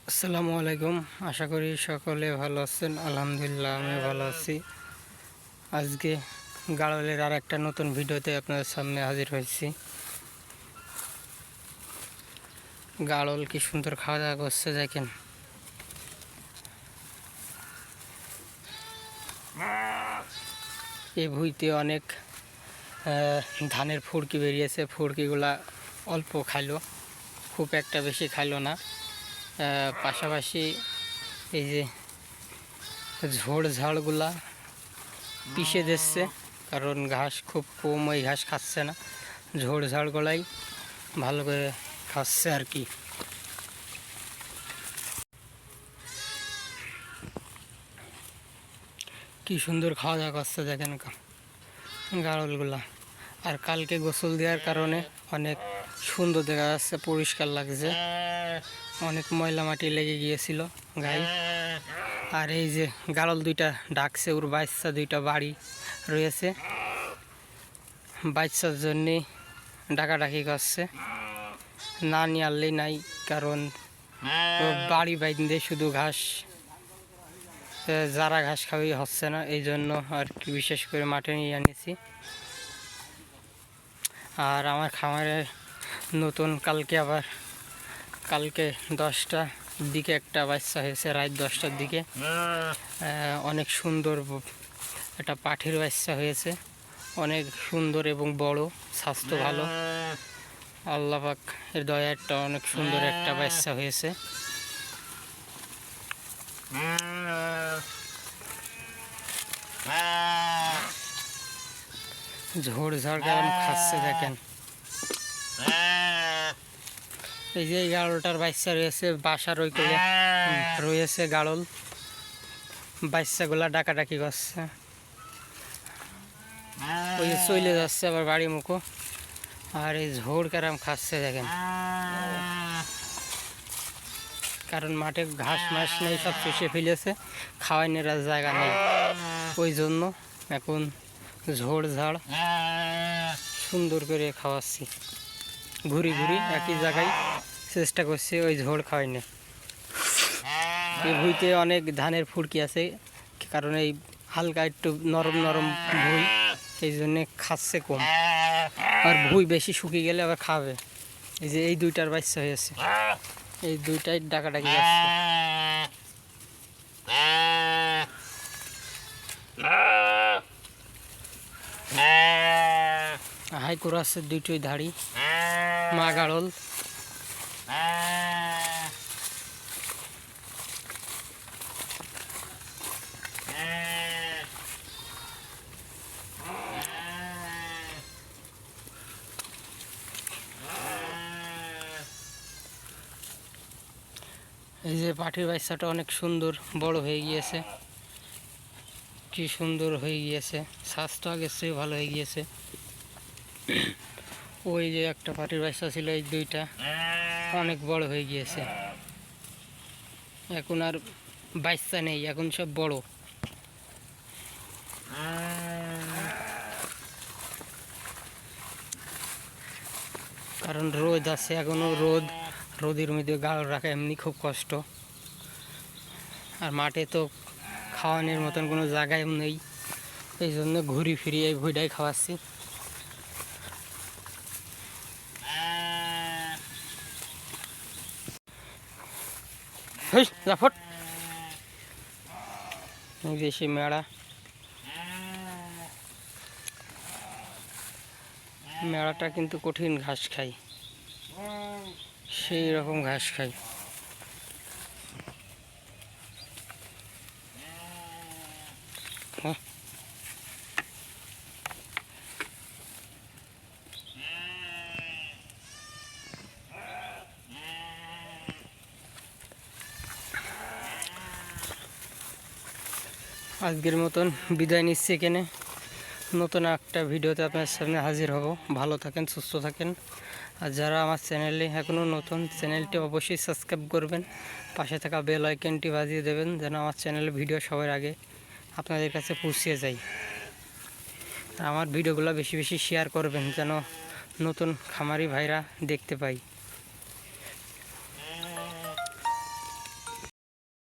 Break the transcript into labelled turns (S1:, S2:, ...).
S1: আসসালামু আলাইকুম। আশা করি সকলে ভালো আছেন। আলহামদুলিল্লাহ আমি ভালো আছি। আজকে গাড়লের আর একটা নতুন ভিডিওতে আপনাদের সামনে হাজির হয়েছি। গাড়ল কি সুন্দর খাওয়া দাওয়া করছে দেখেন। এই ভুঁইতে অনেক ধানের ফুড়কি বেরিয়েছে। ফুড়কিগুলা অল্প খাইলো, খুব একটা বেশি খাইলো না। পাশাপাশি এই যে ঝোড় ঝাড়গুলা পিষে দিচ্ছে, কারণ ঘাস খুব কম, ওই ঘাস খাচ্ছে না, ঝোড় ঝাড়গুলাই ভালো করে খাচ্ছে আর কি। কি সুন্দর খাওয়া দাওয়া করছে দেখেন গাড়লগুলা। আর কালকে গোসল দেওয়ার কারণে অনেক সুন্দর দেখা যাচ্ছে, পরিষ্কার লাগছে। অনেক ময়লা মাটি লেগে গিয়েছিল গায়ে। আর এই যে গাড়ল দুইটা ডাকছে, ওর বাচ্চা দুইটা বাড়ি রয়েছে, বাচ্চার জন্যে ডাকাডাকি করছে। না নিয়ে আনলেই নাই, কারণ বাড়ি বাইন্দে শুধু ঘাস, যারা ঘাস খাওয়াই হচ্ছে না, এই জন্য আর কি বিশেষ করে মাঠে নিয়ে আনিছি। আর আমার খামারে নতুন কালকে 10টার দিকে একটা বাচ্চা হয়েছে, রাত 10টার দিকে। অনেক সুন্দর একটা পাঠির বাচ্চা হয়েছে, অনেক সুন্দর এবং বড়, স্বাস্থ্য ভালো। আল্লাহ পাক এর দয়াটা, অনেক সুন্দর একটা বাচ্চা হয়েছে। ঝোড় ঝাড় কারণ খাচ্ছে দেখেন। এই যে গাড়লটার বাচ্চা রয়েছে, বাসার ওই কোলে রয়েছে গাড়ল, বাচ্চাগুলা ডাকাডাকি করছে। ওই যে চলে যাচ্ছে আবার বাড়ি মুখো। আর এই ঝোড় কারাম খাচ্ছে দেখেন, কারণ মাঠে ঘাস মাস নেই, সব চষে ফেলেছে, খাওয়ানোর আর জায়গা নেই। ওই জন্য এখন ঝোড় ঝাড় সুন্দর করে খাওয়াচ্ছি, ঘুরি ঘুরি একই জায়গায় চেষ্টা করছি ওই ঝোড় খাওয়াইনে। এই ভুঁইতে অনেক ধানের ফুড়কি আছে, কারণ এই হালকা একটু নরম নরম ভুঁই, এই জন্যে খাচ্ছে কম। আর ভুঁই বেশি শুকিয়ে গেলে আবার খাবে। এই যে এই দুইটার বাচ্চা হয়েছে, এই দুইটাই ডাকাডাকি যাচ্ছে। হাই করে আছে দুইটোই ধাড়ি, মা গাড়ল। এই যে পাঠির বাচ্চাটা অনেক সুন্দর বড় হয়ে গিয়েছে, কি সুন্দর হয়ে গিয়েছে, স্বাস্থ্য আগের চেয়ে ভালো হয়ে গিয়েছে। ওই যে একটা পাঠির বাচ্চা ছিল, এই দুইটা অনেক বড় হয়ে গিয়েছে। এখন আর বাচ্চা নেই, এখন সব বড়। কারণ রোদ আছে, এখনো রোদের মধ্যে গাড়ল রাখা এমনি খুব কষ্ট। আর মাঠে তো খাওয়ানোর মতন কোনো জায়গায় নেই, এই জন্য ঘুরি ফিরি এই ভুঁইটাই খাওয়াচ্ছি। দেশি মেড়াটা কিন্তু কঠিন ঘাস খায়, সেই রকম ঘাস খায়। আজকের মতন বিদায় নিচ্ছি এখানে। নতুন একটা ভিডিওতে আপনার সামনে হাজির হব। ভালো থাকেন, সুস্থ থাকেন। আর যারা আমার চ্যানেলে এখনও নতুন, চ্যানেলটি অবশ্যই সাবস্ক্রাইব করবেন, পাশে থাকা বেল আইকনটি বাজিয়ে দেবেন, যেন আমার চ্যানেলের ভিডিও সবার আগে আপনাদের কাছে পৌঁছে যায়। আমার ভিডিওগুলো বেশি বেশি শেয়ার করবেন, যেন নতুন খামারি ভাইরা দেখতে পাই।